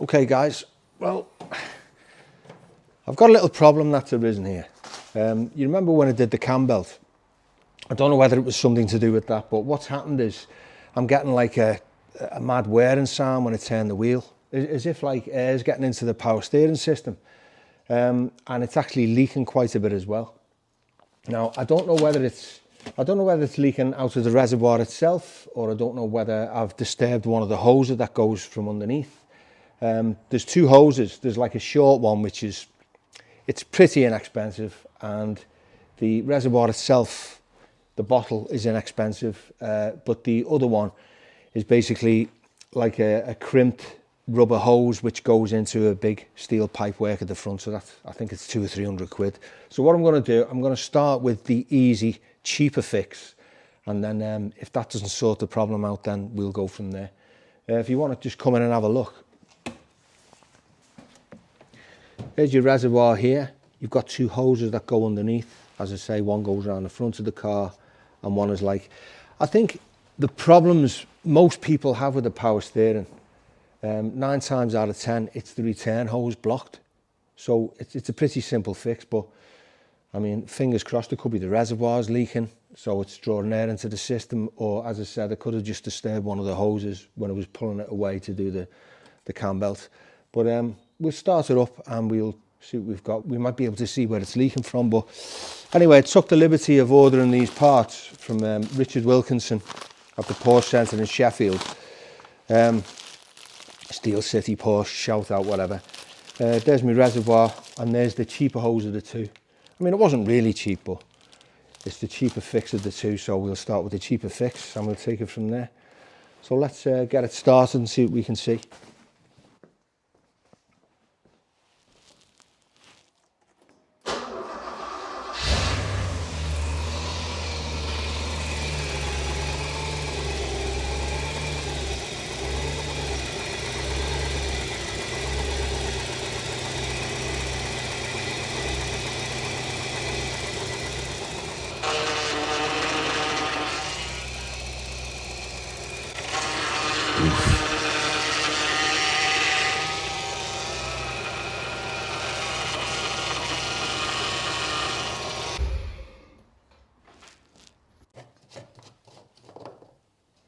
Okay guys, well, I've got a little problem that's arisen here. You remember when I did the cam belt? I don't know whether it was something to do with that, but what's happened is I'm getting like a mad wearing sound when I turn the wheel, as if like air's getting into the power steering system, and it's actually leaking quite a bit as well. Now I don't know whether it's leaking out of the reservoir itself, or I don't know whether I've disturbed one of the hoses that goes from underneath. There's two hoses. There's like a short one which it's pretty inexpensive, and the reservoir itself, the bottle, is inexpensive, but the other one is basically like a crimped rubber hose which goes into a big steel pipe work at the front. So that's, I think it's 200 or 300 quid. So what I'm going to do, I'm going to start with the easy, cheaper fix, and then if that doesn't sort the problem out, then we'll go from there. If you want to just come in and have a look. There's your reservoir here. You've got two hoses that go underneath. As I say, one goes around the front of the car and one is like, I think the problems most people have with the power steering, 9 times out of 10, it's the return hose blocked. So it's a pretty simple fix, but I mean, fingers crossed, it could be the reservoir's leaking, so it's drawing air into the system, or as I said, I could have just disturbed one of the hoses when I was pulling it away to do the cam belt. But we'll start it up and we'll see what we've got. We might be able to see where it's leaking from, but anyway, I took the liberty of ordering these parts from Richard Wilkinson at the Porsche Centre in Sheffield. Steel City Porsche, shout out, whatever. There's my reservoir, and there's the cheaper hose of the two. I mean, it wasn't really cheap, but it's the cheaper fix of the two, so we'll start with the cheaper fix and we'll take it from there. So let's get it started and see what we can see.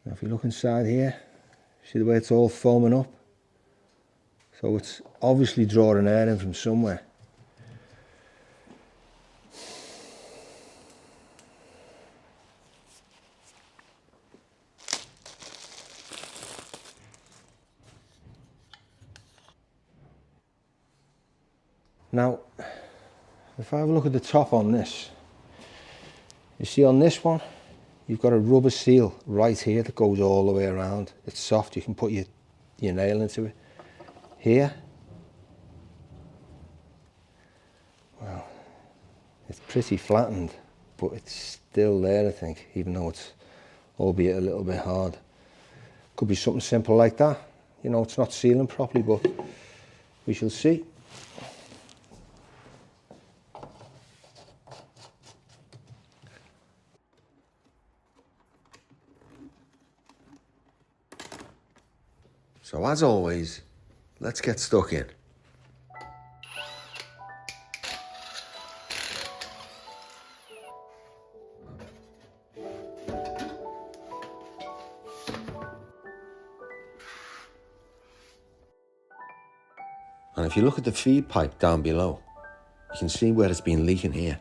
Now if you look inside here, see the way it's all foaming up? So it's obviously drawing air in from somewhere. Now, if I have a look at the top on this, you see on this one, you've got a rubber seal right here that goes all the way around. It's soft, you can put your nail into it. Here, well, it's pretty flattened, but it's still there, I think, even though it's albeit a little bit hard. Could be something simple like that. You know, it's not sealing properly, but we shall see. So as always, let's get stuck in. And if you look at the feed pipe down below, you can see where it's been leaking here.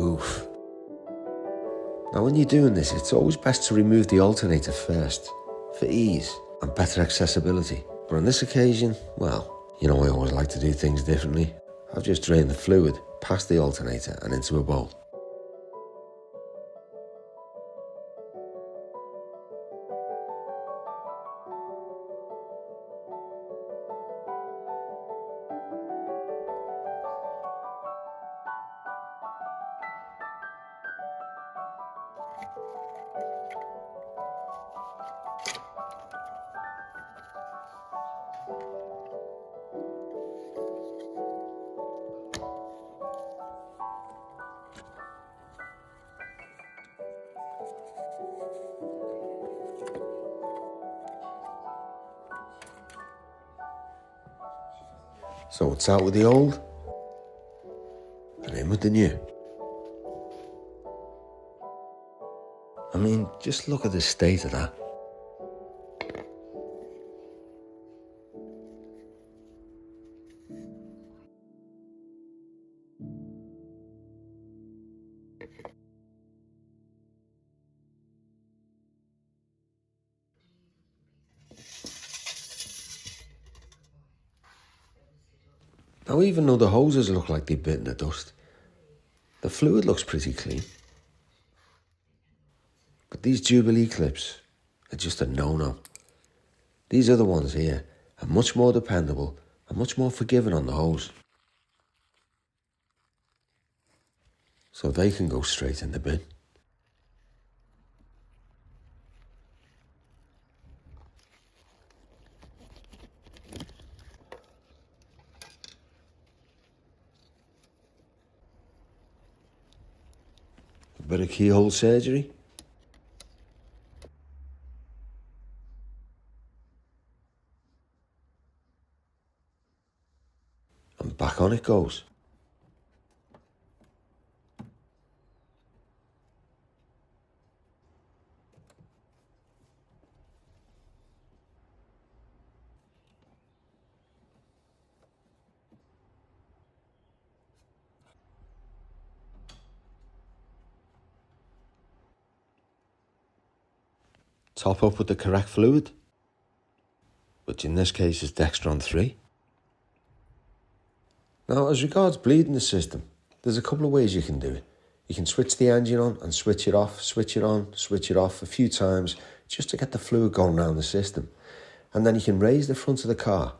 Oof. Now when you're doing this, it's always best to remove the alternator first, for ease and better accessibility. But on this occasion, well, you know I always like to do things differently. I've just drained the fluid past the alternator and into a bowl. So it's out with the old and in with the new. I mean, just look at the state of that. Now even though the hoses look like they've bitten the dust, the fluid looks pretty clean. But these Jubilee clips are just a no-no. These other ones here are much more dependable and much more forgiving on the hose. So they can go straight in the bin. A bit of keyhole surgery. And back on it goes. Top up with the correct fluid, which in this case is Dextron 3. Now, as regards bleeding the system, there's a couple of ways you can do it. You can switch the engine on and switch it off, switch it on, switch it off a few times, just to get the fluid going around the system. And then you can raise the front of the car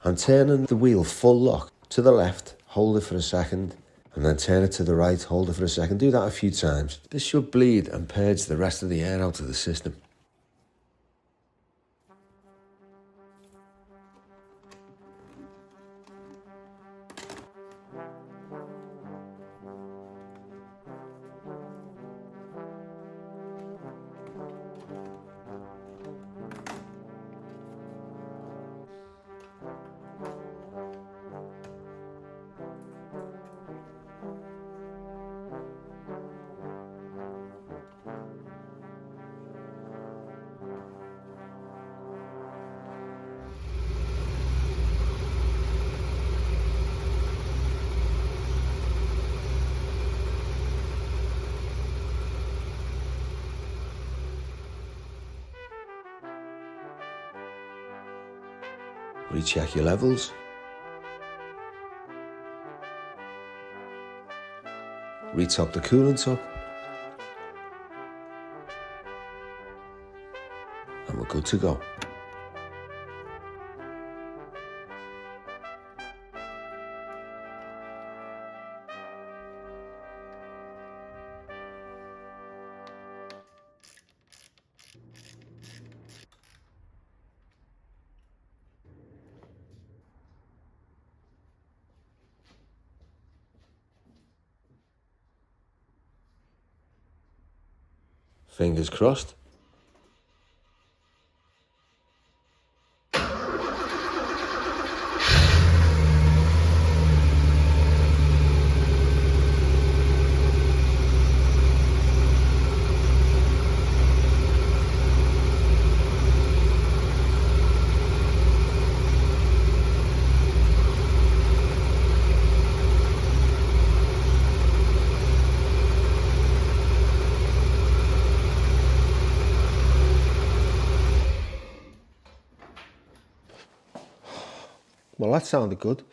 and turning the wheel full lock to the left, hold it for a second, and then turn it to the right, hold it for a second. Do that a few times. This should bleed and purge the rest of the air out of the system. Recheck your levels. Retop the coolant up. And we're good to go. Fingers crossed. Well, that sounded good.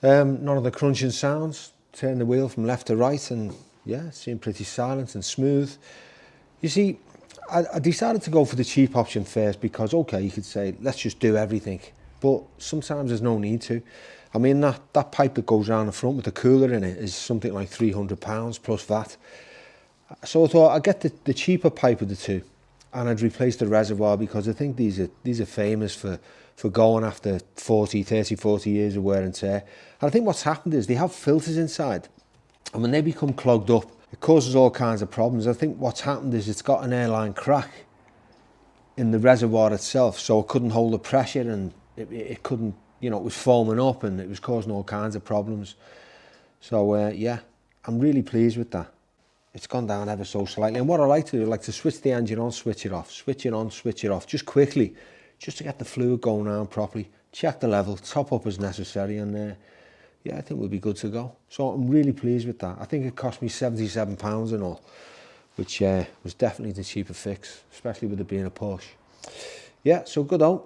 None of the crunching sounds. Turn the wheel from left to right, and yeah, it seemed pretty silent and smooth. You see, I decided to go for the cheap option first because, okay, you could say, let's just do everything. But sometimes there's no need to. I mean, that pipe that goes around the front with the cooler in it is something like £300 plus VAT. So I thought I'd get the cheaper pipe of the two, and I'd replace the reservoir because I think these are famous for going after 30, 40 years of wear and tear. And I think what's happened is they have filters inside, and when they become clogged up, it causes all kinds of problems. I think what's happened is it's got an airline crack in the reservoir itself, so it couldn't hold the pressure, and it couldn't, you know, it was foaming up and it was causing all kinds of problems. So yeah, I'm really pleased with that. It's gone down ever so slightly. And what I like to do, I like to switch the engine on, switch it off, switch it on, switch it off, just quickly, just to get the fluid going around properly, check the level, top up as necessary, and yeah, I think we'll be good to go. So I'm really pleased with that. I think it cost me £77 and all, which was definitely the cheaper fix, especially with it being a Porsche. Yeah, so good on.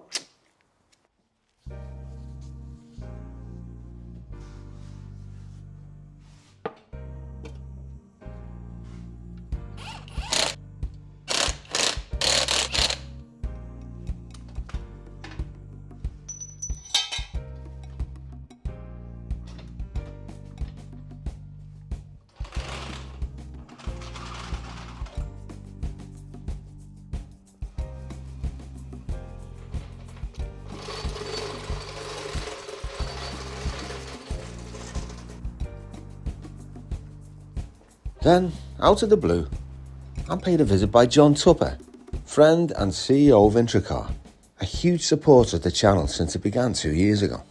Then, out of the blue, I'm paid a visit by John Tupper, friend and CEO of IntroCar, a huge supporter of the channel since it began 2 years ago.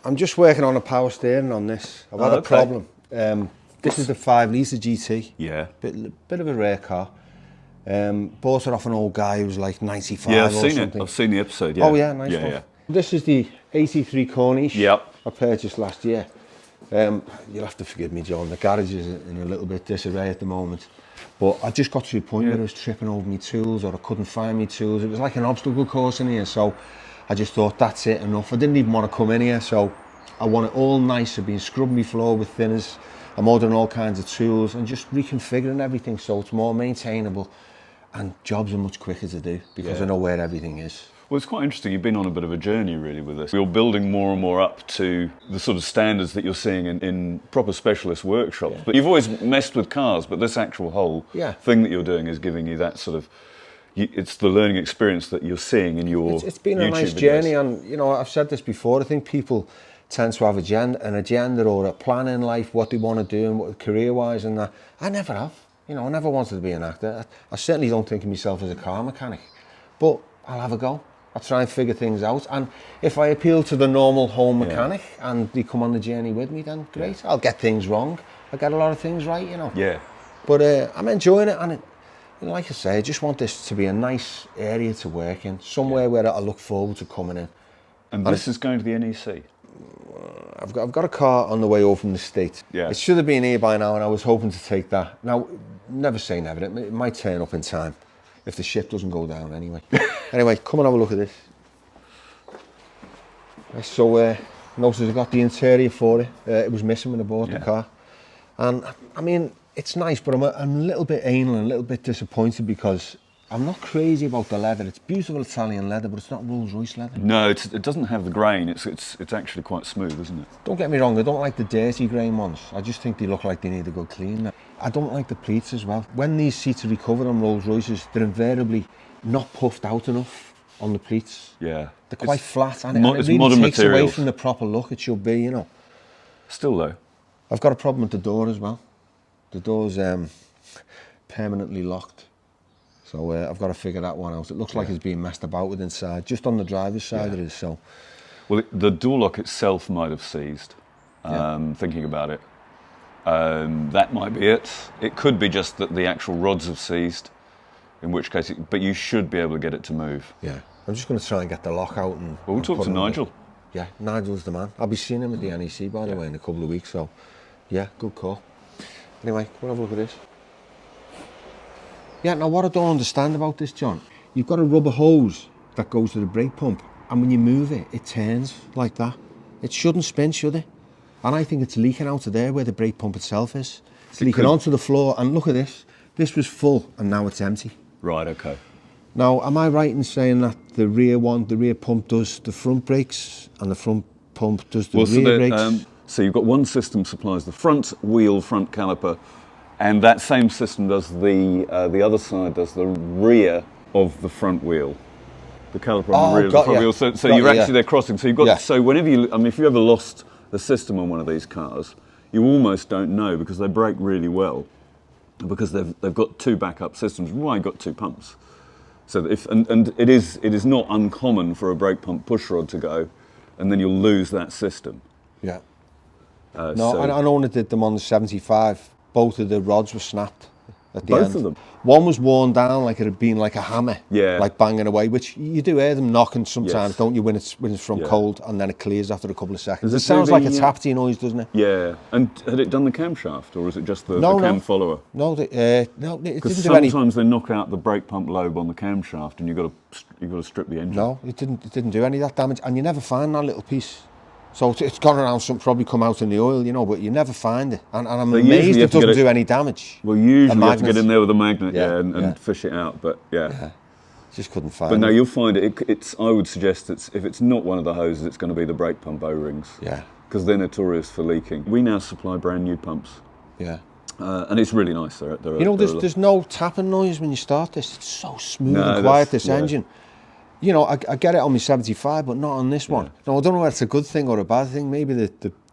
I'm just working on a power steering on this. I've had a problem. This is the 5 litre GT. Yeah. Bit of a rare car. Bought it off an old guy who was like 95 Yeah, or I've seen something. it. I've seen the episode, yeah. Oh yeah, nice yeah, one. Yeah. This is the 83 Corniche Yep. I purchased last year. You'll have to forgive me, John. The garage is in a little bit disarray at the moment. But I just got to the point where I was tripping over my tools, or I couldn't find my tools. It was like an obstacle course in here, so I just thought, that's it, enough. I didn't even want to come in here, so I want it all nice. I've been scrubbing my floor with thinners. I'm ordering all kinds of tools and just reconfiguring everything so it's more maintainable, and jobs are much quicker to do because I know where everything is. Well, it's quite interesting. You've been on a bit of a journey, really, with this. You're building more and more up to the sort of standards that you're seeing in proper specialist workshops. But you've always messed with cars, but this actual whole thing that you're doing is giving you that sort of... It's the learning experience that you're seeing in your It's been a YouTube nice videos. journey, and, you know, I've said this before, I think people tend to have an agenda or a plan in life, what they want to do and what career-wise and that. I never have. You know, I never wanted to be an actor. I certainly don't think of myself as a car mechanic, but I'll have a go. I'll try and figure things out, and if I appeal to the normal home mechanic and they come on the journey with me, then great. I'll get things wrong. I get a lot of things right, you know. Yeah. But I'm enjoying it, and you know, like I say, I just want this to be a nice area to work in, somewhere where I look forward to coming in. And this is going to the NEC? I've got a car on the way over from the States. Yeah. It should have been here by now, and I was hoping to take that. Now, never say never. It might turn up in time if the ship doesn't go down anyway. Anyway, come and have a look at this. So, notice I got the interior for it. It was missing when I bought the car. And, I mean, it's nice, but I'm a little bit anal and a little bit disappointed because I'm not crazy about the leather. It's beautiful Italian leather, but it's not Rolls-Royce leather. No, it doesn't have the grain. It's actually quite smooth, isn't it? Don't get me wrong, I don't like the dirty grain ones. I just think they look like they need a good clean. I don't like the pleats as well. When these seats are recovered on Rolls-Royces, they're invariably not puffed out enough on the pleats. Yeah. They're quite flat, and It's it really modern takes away materials. from the proper look it should be, you know. Still, though. I've got a problem with the door as well. The door's permanently locked. So I've got to figure that one out. It looks like it's being messed about with inside, just on the driver's side it is, so. Well, the door lock itself might have seized, thinking about it. That might be it. It could be just that the actual rods have seized, in which case, but you should be able to get it to move. Yeah, I'm just going to try and get the lock out. And Well, we'll talk to Nigel. Yeah, Nigel's the man. I'll be seeing him at the NEC, by the way, in a couple of weeks, so yeah, good call. Anyway, we'll have a look at this. Yeah, now what I don't understand about this, John, you've got a rubber hose that goes to the brake pump, and when you move it, it turns like that. It shouldn't spin, should it? And I think it's leaking out of there where the brake pump itself is. It's leaking onto the floor, and look at this. This was full, and now it's empty. Right, okay. Now, am I right in saying that the rear pump does the front brakes, and the front pump does the rear brakes? So you've got one system supplies the front wheel, front caliper, and that same system does the other side does the rear of the front wheel. The caliper on the rear of the front wheel. So you're actually there crossing. So you've got so whenever if you ever lost the system on one of these cars, you almost don't know because they brake really well, because they've got two backup systems. Why got two pumps? So that it is not uncommon for a brake pump push rod to go, and then you'll lose that system. Yeah. I know when I did them on the 75, both of the rods were snapped at the end. Both of them? One was worn down like it had been like a hammer, yeah, like banging away, which you do hear them knocking sometimes, don't you, when it's from cold, and then it clears after a couple of seconds. It sounds like a tappity noise, doesn't it? Yeah. And had it done the camshaft, or is it just the cam follower? No, it didn't do any. Because sometimes they knock out the brake pump lobe on the camshaft, and you've got to strip the engine. No, it didn't do any of that damage, and you never find that little piece. So it's gone around, probably come out in the oil, you know, but you never find it. And I'm amazed it doesn't do any damage. Well, usually you have to get in there with a magnet, and fish it out, but Just couldn't find it. But no, you'll find it. I would suggest if it's not one of the hoses, it's going to be the brake pump O-rings. Yeah. Because they're notorious for leaking. We now supply brand new pumps. Yeah. And it's really nice. There's no tapping noise when you start this. It's so smooth and quiet, this engine. You know, I get it on my 75, but not on this one. No, I don't know whether it's a good thing or a bad thing. Maybe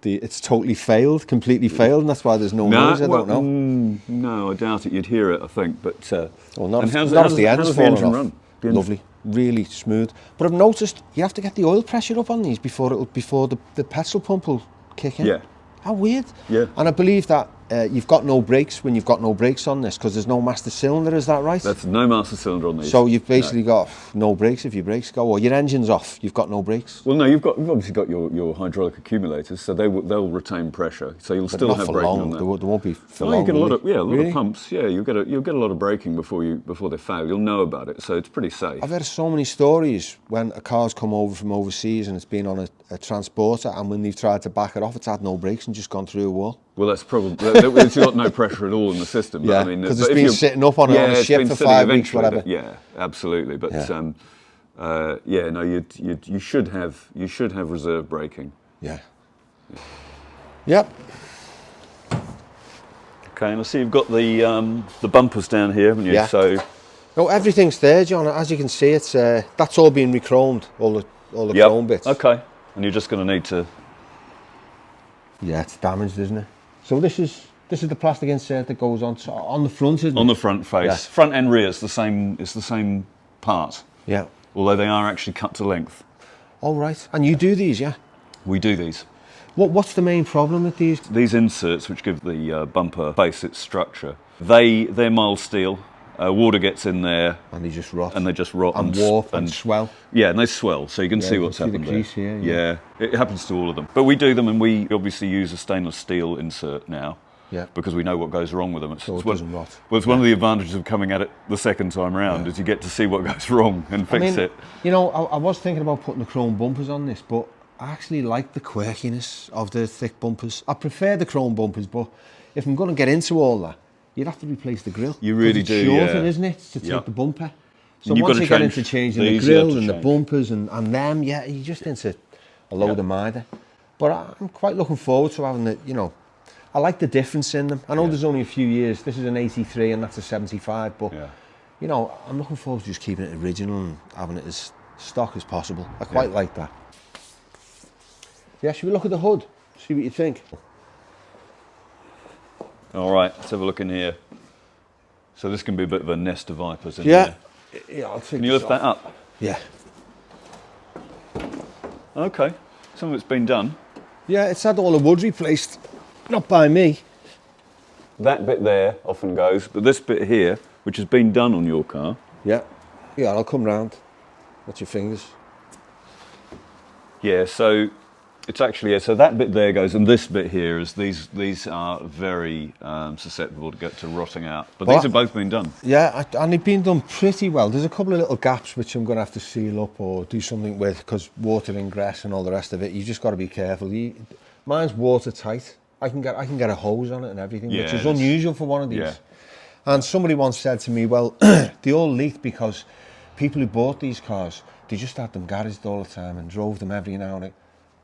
it's totally failed, completely failed, and that's why there's no noise. I don't know. No, I doubt it. You'd hear it, I think. But not how does the engine run? Lovely, really smooth. But I've noticed you have to get the oil pressure up on these before the petrol pump will kick in. Yeah. How weird. Yeah. And I believe that you've got no brakes when you've got no brakes on this, because there's no master cylinder, is that right? That's no master cylinder on these. So you've basically got no brakes if your brakes go, or your engine's off, you've got no brakes. Well, no, you've obviously got your hydraulic accumulators, so they'll retain pressure. So you'll still have braking on that. There won't be for long. You get a lot of pumps. Yeah, you'll get a lot of braking before they fail. You'll know about it, so it's pretty safe. I've heard so many stories when a car's come over from overseas and it's been on a transporter, and when they've tried to back it off, it's had no brakes and just gone through a wall. Well, that's probably it's got no pressure at all in the system. Yeah, because it's been sitting up on a ship for 5 weeks, whatever. Yeah, absolutely. But you should have reserve braking. Yeah. Yep. Okay, and I see you've got the bumpers down here, haven't you? Yeah. So. No, everything's there, John. As you can see, it's that's all been re-chromed, all the chrome bits. Okay, and you're just going to need to. Yeah, it's damaged, isn't it? So this is the plastic insert that goes on the front, isn't it? On the front face, yeah. Front and rear is the same. It's the same part. Yeah. Although they are actually cut to length. Oh right, and you do these, yeah? We do these. What's the main problem with these? These inserts, which give the bumper face its structure, they're mild steel. Water gets in there, and they just rot. And warp and swell. Yeah, and they swell, so you can see what's happened there. Here, yeah, it happens to all of them. But we do them, and we obviously use a stainless steel insert now. Yeah. Because we know what goes wrong with them. So it doesn't rot. Well, it's one of the advantages of coming at it the second time round, is you get to see what goes wrong and fix it. You know, I was thinking about putting the chrome bumpers on this, but I actually like the quirkiness of the thick bumpers. I prefer the chrome bumpers, but if I'm going to get into all that, you'd have to replace the grille. You really do, shorter, isn't it, to take the bumper? So once you get into changing the grille and the bumpers and them, you're just into a load of mitre. But I'm quite looking forward to having I like the difference in them. I know there's only a few years. This is an 83 and that's a 75, but I'm looking forward to just keeping it original and having it as stock as possible. I quite like that. Yeah, should we look at the hood? See what you think? All right, let's have a look in here. So this can be a bit of a nest of vipers in here. Yeah, I'll take Can you lift that up? Yeah. Okay, some of it's been done. Yeah, it's had all the wood replaced, not by me. That bit there often goes, but this bit here, which has been done on your car. Yeah, I'll come round. Watch your fingers. Yeah, so It's actually, yeah, so that bit there goes, and this bit here is these are very susceptible to get to rotting out. But these have both been done. Yeah, and they've been done pretty well. There's a couple of little gaps which I'm going to have to seal up or do something with, because water ingress and all the rest of it. You just got to be careful. Mine's watertight. I can get a hose on it and everything, which is unusual for one of these. Yeah. And somebody once said to me, well, they all leaked because people who bought these cars, they just had them garaged all the time and drove them every now and then.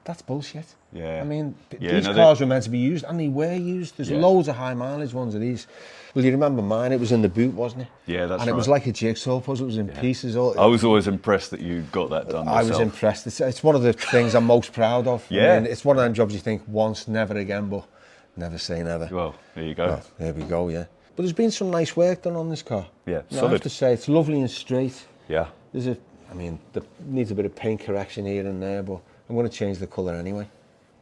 That's bullshit. Yeah. I mean, these cars were meant to be used, and they were used. There's loads of high mileage ones of these. Well, you remember mine? It was in the boot, wasn't it? Yeah, that's right. And it was like a jigsaw puzzle. It was in pieces. I was always impressed that you got that done yourself. I was impressed. It's one of the things I'm most proud of. Yeah. I mean, it's one of them jobs you think once, never again, but never say never. Well, there you go. Well, there we go, yeah. But there's been some nice work done on this car. Yeah, I have to say, it's lovely and straight. Yeah. There needs a bit of paint correction here and there, but I'm going to change the colour anyway.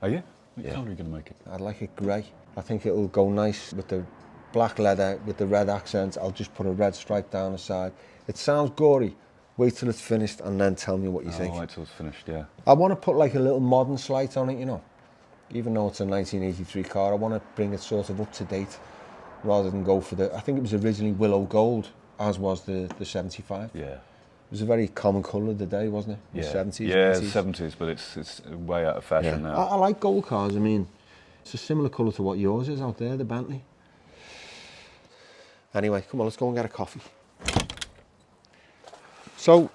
Are you? What colour are you going to make it? I'd like it grey. I think it'll go nice with the black leather, with the red accents. I'll just put a red stripe down the side. It sounds gory. Wait till it's finished and then tell me what you think. Wait till it's finished, yeah. I want to put like a little modern slate on it, you know. Even though it's a 1983 car, I want to bring it sort of up to date rather than go for I think it was originally willow gold, as was the 75. Yeah. It was a very common colour of the day, wasn't it? Yeah. The 70s. Yeah, 80s. 70s, but it's way out of fashion now. I like gold cars. I mean, it's a similar colour to what yours is out there, the Bentley. Anyway, come on, let's go and get a coffee. So,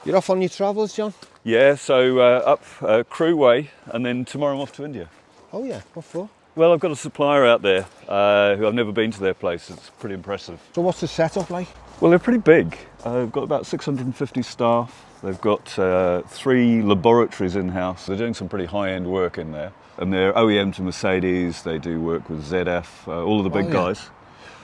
you're off on your travels, John? Yeah, so up Crewe Way, and then tomorrow I'm off to India. Oh yeah, what for? Well, I've got a supplier out there who I've never been to their place. It's pretty impressive. So what's the setup like? Well, they're pretty big. They've got about 650 staff. They've got 3 laboratories in-house. They're doing some pretty high-end work in there. And they're OEM to Mercedes. They do work with ZF, all of the big guys.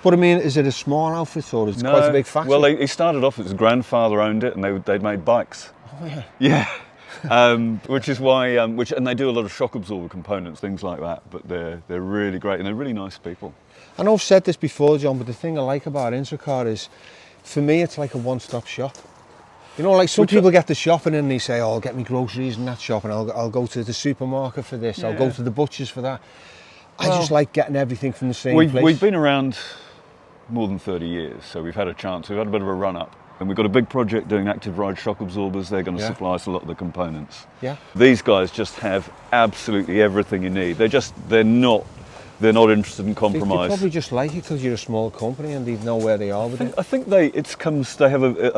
But I mean, is it a small outfit or is it quite a big factory? Well, he started off, his grandfather owned it, and they'd made bikes. Oh yeah. Yeah. Which is why, and they do a lot of shock absorber components, things like that. But they're really great, and they're really nice people. I know I've said this before, John, but the thing I like about IntroCar is, for me, it's like a one-stop shop. You know, like some people get the shopping and they say, oh, I'll get me groceries in that shop and I'll go to the supermarket for this, I'll go to the butcher's for that. I just like getting everything from the same place. We've been around more than 30 years, so we've had a chance. We've had a bit of a run-up. And we've got a big project doing active ride shock absorbers. They're going to supply us a lot of the components. Yeah. These guys just have absolutely everything you need. They're not interested in compromise. They probably just like it because you're a small company and they know where they are with it. I think I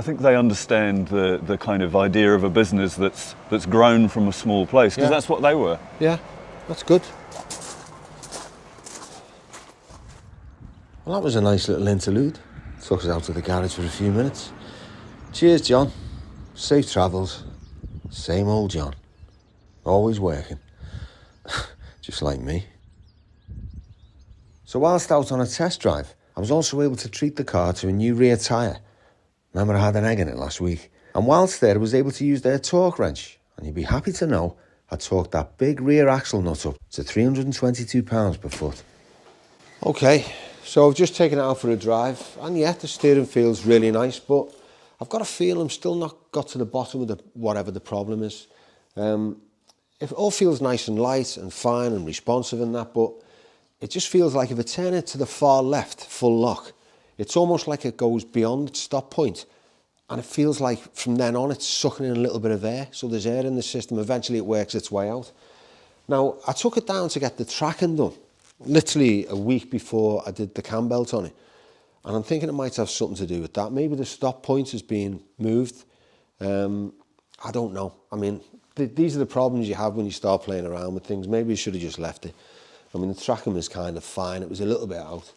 think they understand the kind of idea of a business that's grown from a small place, because that's what they were. Yeah, that's good. Well, that was a nice little interlude. Took us out to the garage for a few minutes. Cheers, John. Safe travels. Same old John. Always working. Just like me. So whilst out on a test drive, I was also able to treat the car to a new rear tyre. Remember, I had an egg in it last week. And whilst there, I was able to use their torque wrench. And you'd be happy to know I torqued that big rear axle nut up to 322 pounds per foot. Okay, so I've just taken it out for a drive. And yeah, the steering feels really nice, but I've got a feel I'm still not got to the bottom of whatever the problem is. It all feels nice and light and fine and responsive and that, but it just feels like if I turn it to the far left, full lock, it's almost like it goes beyond its stop point. And it feels like from then on, it's sucking in a little bit of air. So there's air in the system. Eventually it works its way out. Now, I took it down to get the tracking done, literally a week before I did the cam belt on it. And I'm thinking it might have something to do with that. Maybe the stop point is being moved. I don't know. I mean, these are the problems you have when you start playing around with things. Maybe you should have just left it. I mean, the tracking was kind of fine. It was a little bit out,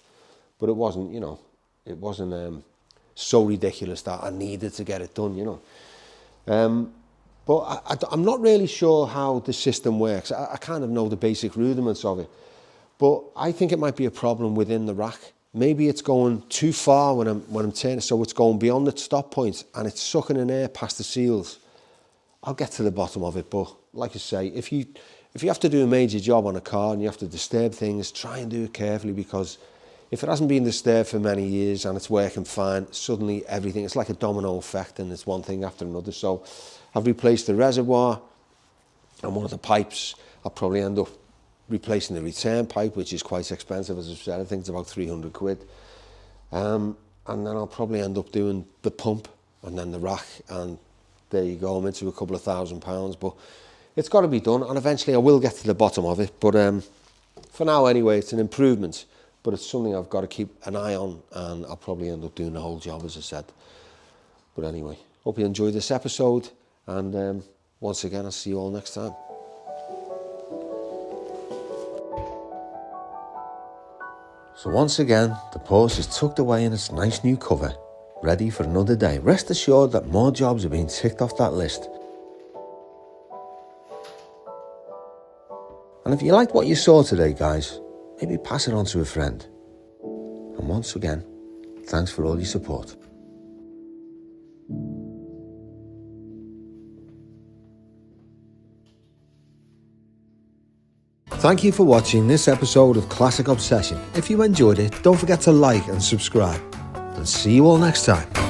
but it wasn't, you know, it wasn't so ridiculous that I needed to get it done, you know. But I'm not really sure how the system works. I kind of know the basic rudiments of it, but I think it might be a problem within the rack. Maybe it's going too far when I'm turning, so it's going beyond the stop point and it's sucking in air past the seals. I'll get to the bottom of it, but like I say, if you have to do a major job on a car and you have to disturb things, try and do it carefully, because if it hasn't been disturbed for many years and it's working fine, suddenly everything, it's like a domino effect and it's one thing after another. So I've replaced the reservoir, And one of the pipes, I'll probably end up replacing the return pipe, which is quite expensive, as I've said. I think it's about 300 quid. And then I'll probably end up doing the pump and then the rack, and there you go, I'm into a couple of £1,000. But it's got to be done, and eventually I will get to the bottom of it. But for now anyway, it's an improvement, but it's something I've got to keep an eye on, and I'll probably end up doing the whole job, as I said. But anyway, hope you enjoyed this episode, and once again, I'll see you all next time. So once again, the Porsche is tucked away in its nice new cover, ready for another day. Rest assured that more jobs are being ticked off that list. And if you liked what you saw today, guys, maybe pass it on to a friend. And once again, thanks for all your support. Thank you for watching this episode of Classic Obsession. If you enjoyed it, don't forget to like and subscribe. And see you all next time.